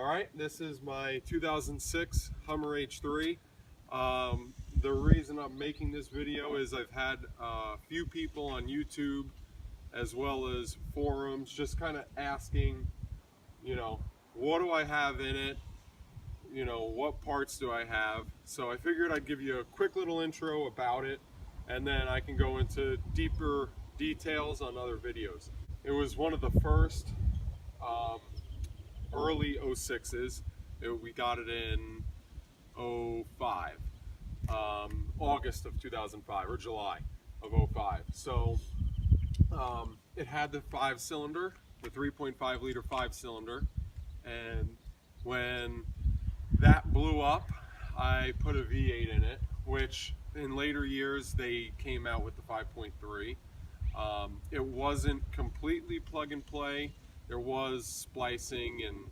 Alright, this is my 2006 Hummer H3. The reason I'm making this video is I've had a few people on YouTube as well as forums just kind of asking, what do I have in it? What parts do I have? So I figured I'd give you a quick little intro about it, and then I can go into deeper details on other videos. It was one of the first early 06s. We got it in 05, August of 2005 or July of 05. So it had the 5-cylinder, the 3.5 liter 5-cylinder, and when that blew up, I put a V8 in it, which in later years they came out with the 5.3. It wasn't completely plug and play. There was splicing and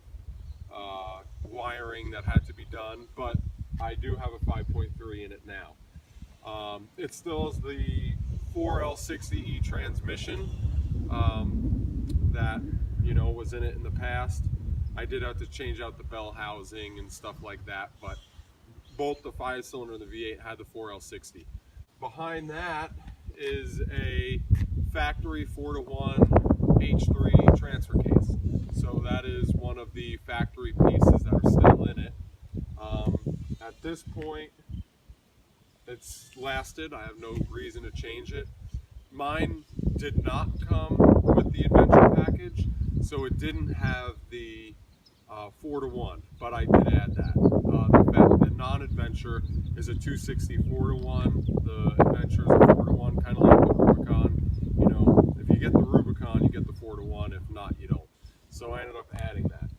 wiring that had to be done, but I do have a 5.3 in it now. It still has the 4L60E transmission that was in it in the past. I did have to change out the bell housing and stuff like that, but both the 5-cylinder and the V8 had the 4L60. Behind that is a factory 4-to-1 H3 transfer case. So that is one of the factory pieces that are still in it. At this point, it's lasted. I have no reason to change it. Mine did not come with the adventure package, so it didn't have the 4-to-1, but I did add that. The non-adventure is a 260 4-to-1. The adventure is a 4-to-1, kind of like the Rubicon. If you get the Rubicon, you get the 4-to-1. If not, you don't. So I ended up adding that.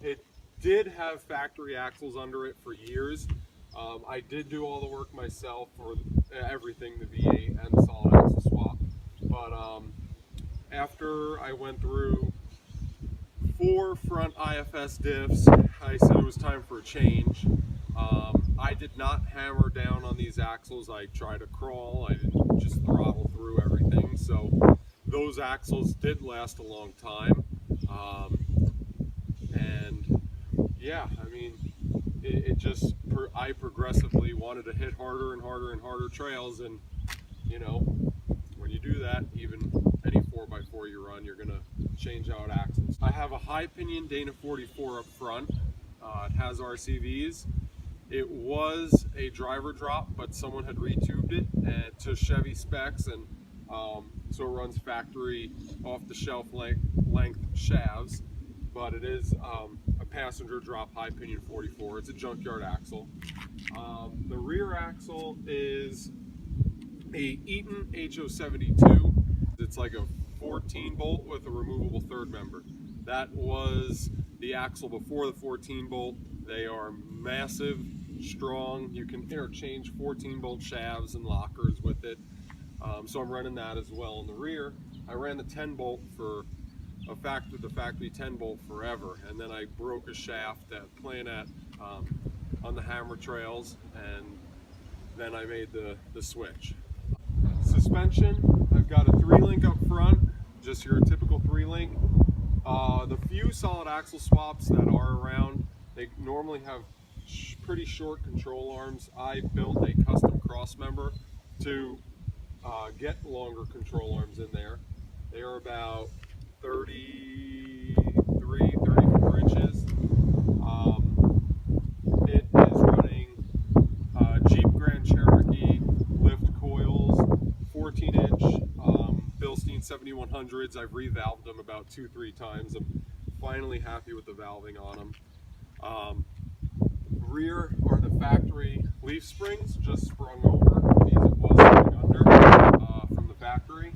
It did have factory axles under it for years. I did do all the work myself for everything, the V8 and the solid axle swap. But after I went through 4 front IFS diffs, I said it was time for a change. I did not hammer down on these axles. I tried to crawl. I didn't just throttle through everything. So those axles did last a long time. And yeah, I mean, I progressively wanted to hit harder and harder and harder trails, and when you do that, even any 4x4 you run, you're gonna change out axles. I have a high pinion Dana 44 up front. It has RCVs. It was a driver drop, but someone had retubed it to Chevy specs, and so it runs factory off-the-shelf length shafts, but it is a passenger drop high pinion 44. It's a junkyard axle. The rear axle is a Eaton HO72. It's like a 14 bolt with a removable third member. That was the axle before the 14 bolt. They are massive, strong. You can interchange 14 bolt shafts and lockers with it. So I'm running that as well in the rear. I ran the 10 bolt for the factory 10 bolt forever, and then I broke a shaft playing at on the hammer trails, and then I made the switch. Suspension, I've got a 3-link up front, just your typical 3-link. The few solid axle swaps that are around, they normally have pretty short control arms. I built a custom cross member to get longer control arms in there. They are about 33, 34 inches. It is running Jeep Grand Cherokee lift coils, 14-inch Bilstein 7100s. I've revalved them about 2-3 times. I'm finally happy with the valving on them. Rear are the factory leaf springs, just sprung over. These it was sprung under from the factory.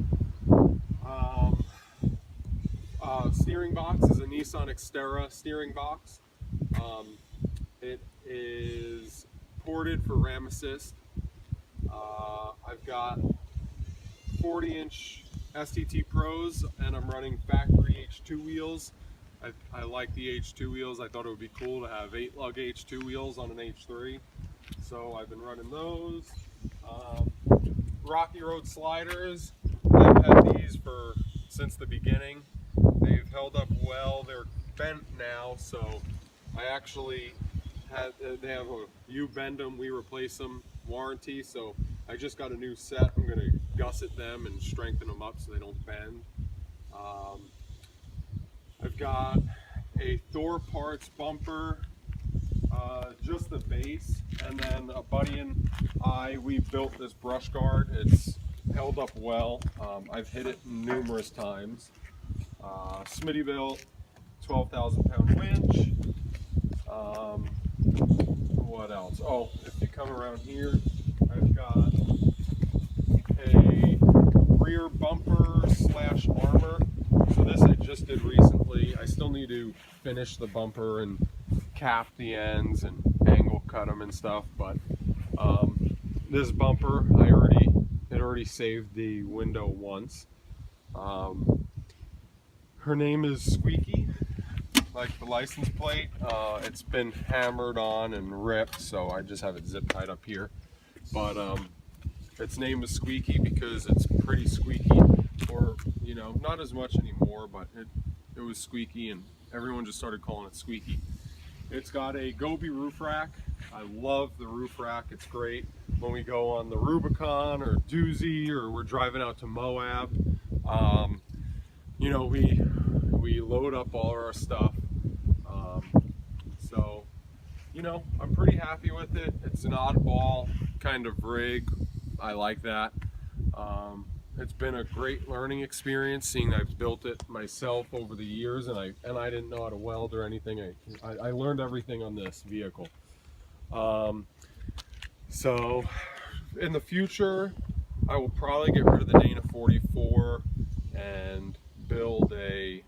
Steering box is a Nissan Xterra steering box. It is ported for Ram Assist. I've got 40-inch STT Pros, and I'm running factory H2 wheels. I like the H2 wheels. I thought it would be cool to have 8-lug H2 wheels on an H3, so I've been running those. Rocky Road sliders, I've had these since the beginning. They've held up well. They're bent now, so I actually had, they have a, you bend them, we replace them warranty, so I just got a new set. I'm going to gusset them and strengthen them up so they don't bend. I've got a Thor Parts bumper, just the base, and then a buddy and we built this brush guard. It's held up well. I've hit it numerous times. Smitty built, 12,000 pound winch. What else? Oh, if you come around here, I've got a rear bumper slash armor. So this I just did recently. I still need to finish the bumper and cap the ends and angle cut them and stuff, but this bumper, it already saved the window once. Her name is Squeaky, like the license plate. It's been hammered on and ripped, so I just have it zip tied up here. But its name is Squeaky because it's pretty squeaky, or you know, not as much anymore, but it was squeaky and everyone just started calling it Squeaky. It's got a Gobi roof rack. I love the roof rack, it's great. When we go on the Rubicon or Doozy, or we're driving out to Moab, you know, we load up all our stuff. So, you know, I'm pretty happy with it. It's an oddball kind of rig. I like that. It's been a great learning experience, seeing I've built it myself over the years, and I didn't know how to weld or anything. I learned everything on this vehicle. So in the future, I will probably get rid of the Dana 44 and build a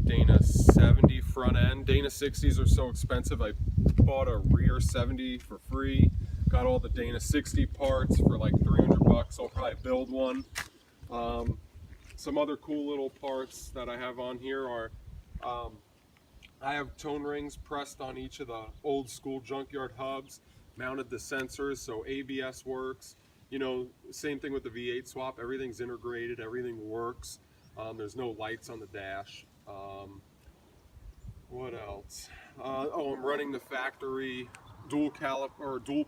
Dana 70 front end. Dana 60s are so expensive. I bought a rear 70 for free. Got all the Dana 60 parts for like 300 bucks. I'll probably build one. Some other cool little parts that I have on here are, I have tone rings pressed on each of the old school junkyard hubs, mounted the sensors so ABS works. You know, same thing with the V8 swap. Everything's integrated, everything works. There's no lights on the dash. What else? Oh, I'm running the factory dual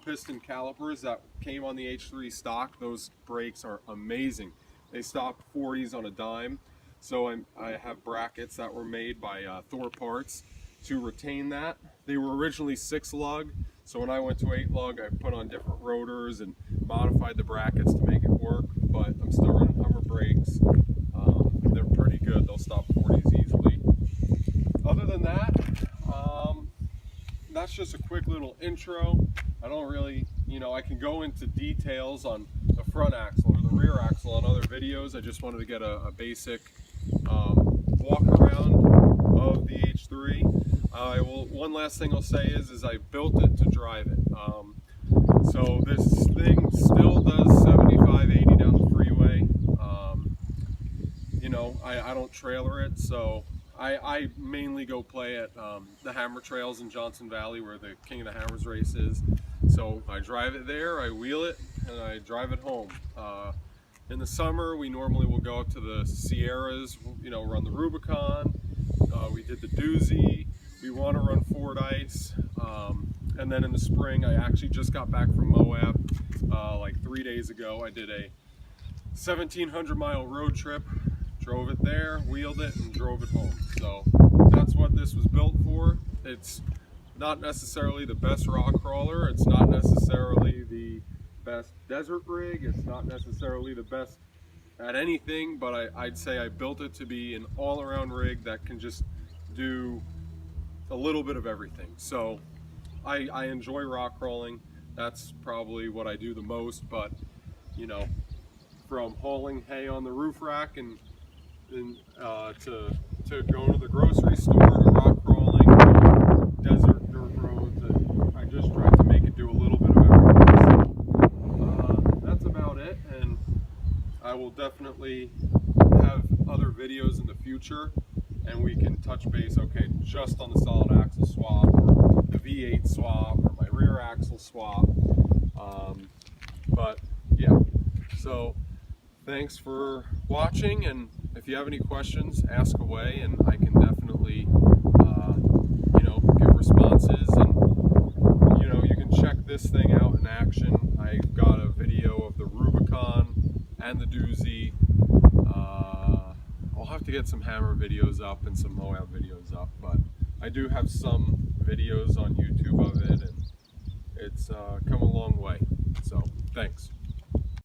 piston calipers that came on the H3 stock. Those brakes are amazing. They stop 40s on a dime. So I have brackets that were made by Thor Parts to retain that. They were originally 6 lug, so when I went to 8 lug, I put on different rotors and modified the brackets to make it work. But I'm still running Hummer brakes. They're pretty good. They'll stop 40s easily. Other than that, that's just a quick little intro. I don't really, you know, I can go into details on the front axle or the rear axle on other videos. I just wanted to get a basic walk around of the H3. One last thing I'll say is I built it to drive it. So this thing still does 75, 80 down the freeway. You know, I don't trailer it, so I mainly go play at the Hammer Trails in Johnson Valley, where the King of the Hammers race is. So I drive it there, I wheel it, and I drive it home. In the summer, we normally will go up to the Sierras, you know, run the Rubicon. We did the Doozy. We want to run Ford Ice. And then in the spring, I actually just got back from Moab like 3 days ago. I did a 1,700 mile road trip. Drove it there, wheeled it, and drove it home. So that's what this was built for. It's not necessarily the best rock crawler. It's not necessarily the best desert rig. It's not necessarily the best at anything, but I'd say I built it to be an all-around rig that can just do a little bit of everything. So I enjoy rock crawling. That's probably what I do the most, but you know, from hauling hay on the roof rack and to going to the grocery store, to rock crawling, to desert dirt roads, and I just tried to make it do a little bit of everything. So that's about it, and I will definitely have other videos in the future, and we can touch base, okay, just on the solid axle swap, or the V8 swap, or my rear axle swap. But yeah, so thanks for watching, and if you have any questions, ask away, and I can definitely this thing out in action. I've got a video of the Rubicon and the Doozy. I'll have to get some hammer videos up and some Moab videos up, but I do have some videos on YouTube of it, and it's come a long way. So thanks.